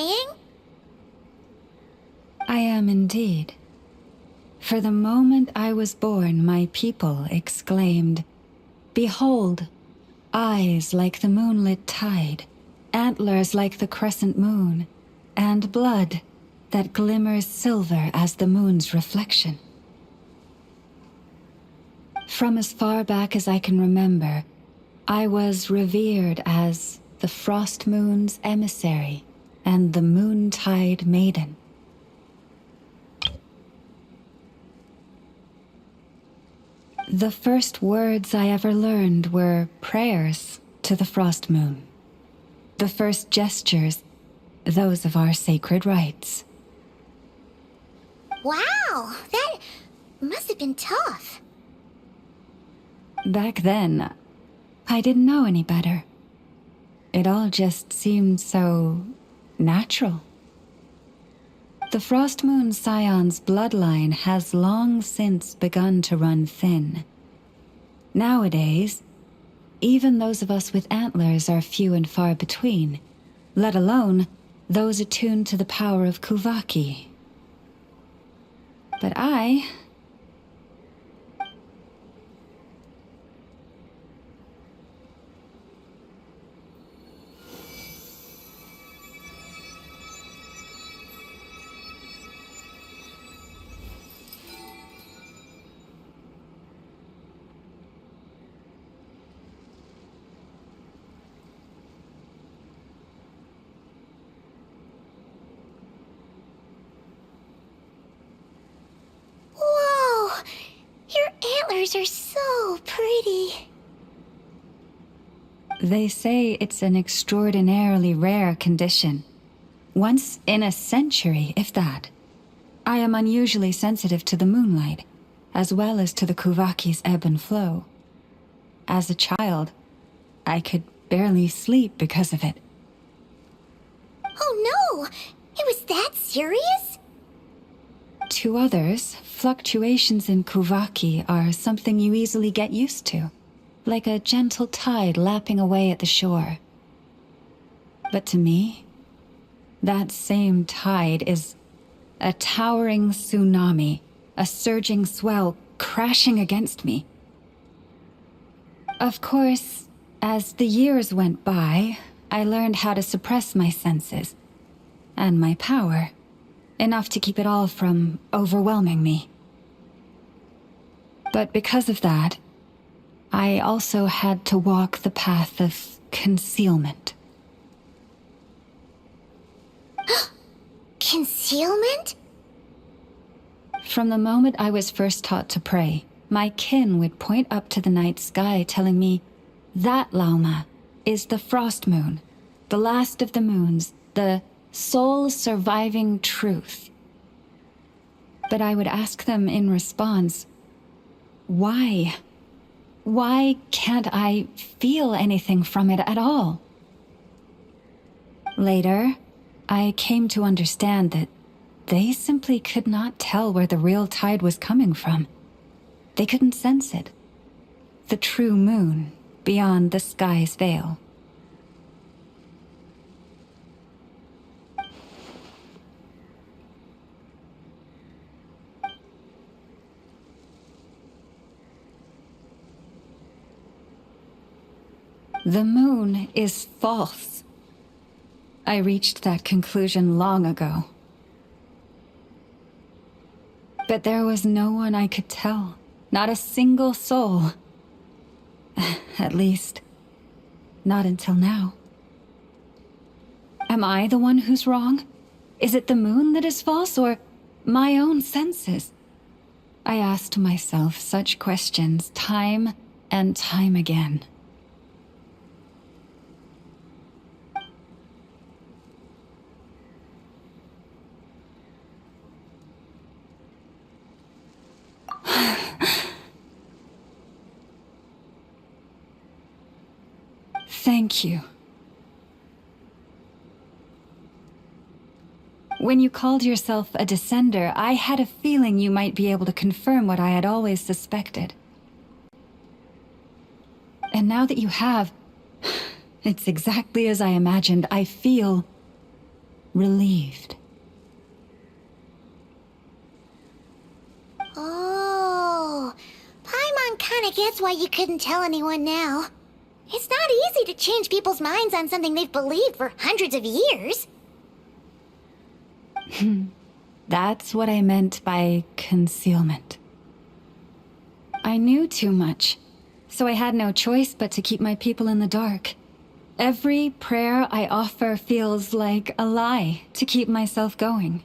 saying? I am indeed. For the moment I was born, my people exclaimed, "Behold, eyes like the moonlit tide, antlers like the crescent moon, and blood that glimmers silver as the moon's reflection." From as far back as I can remember, I was revered as the Frost Moon's emissary and the Moontide Maiden. The first words I ever learned were prayers to the Frost Moon. The first gestures, those of our sacred rites. Wow, that must have been tough. Back then, I didn't know any better. It all just seemed so natural. The Frost Moon Scion's bloodline has long since begun to run thin. Nowadays, even those of us with antlers are few and far between, let alone those attuned to the power of Kuvaki. But I... Whoa! Your antlers are so pretty. They say it's an extraordinarily rare condition. Once in a century, if that. I am unusually sensitive to the moonlight, as well as to the Kuvaki's ebb and flow. As a child, I could barely sleep because of it. Oh no! It was that serious? To others, fluctuations in Kuvaki are something you easily get used to, like a gentle tide lapping away at the shore. But to me, that same tide is a towering tsunami, a surging swell crashing against me. Of course, as the years went by, I learned how to suppress my senses and my power, enough to keep it all from overwhelming me. But because of that, I also had to walk the path of concealment. Concealment? From the moment I was first taught to pray, my kin would point up to the night sky telling me, "That, Lauma, is the Frost Moon, the last of the moons, the sole surviving truth." But I would ask them in response, why? Why can't I feel anything from it at all? Later, I came to understand that they simply could not tell where the real tide was coming from. They couldn't sense it. The true moon beyond the sky's veil. The moon is false. I reached that conclusion long ago. But there was no one I could tell, not a single soul. At least, not until now. Am I the one who's wrong? Is it the moon that is false, or my own senses? I asked myself such questions time and time again. Thank you. When you called yourself a descender, I had a feeling you might be able to confirm what I had always suspected. And now that you have, it's exactly as I imagined. I feel relieved. Oh, Paimon kinda gets why you couldn't tell anyone now. It's not easy to change people's minds on something they've believed for hundreds of years. That's what I meant by concealment. I knew too much, so I had no choice but to keep my people in the dark. Every prayer I offer feels like a lie to keep myself going.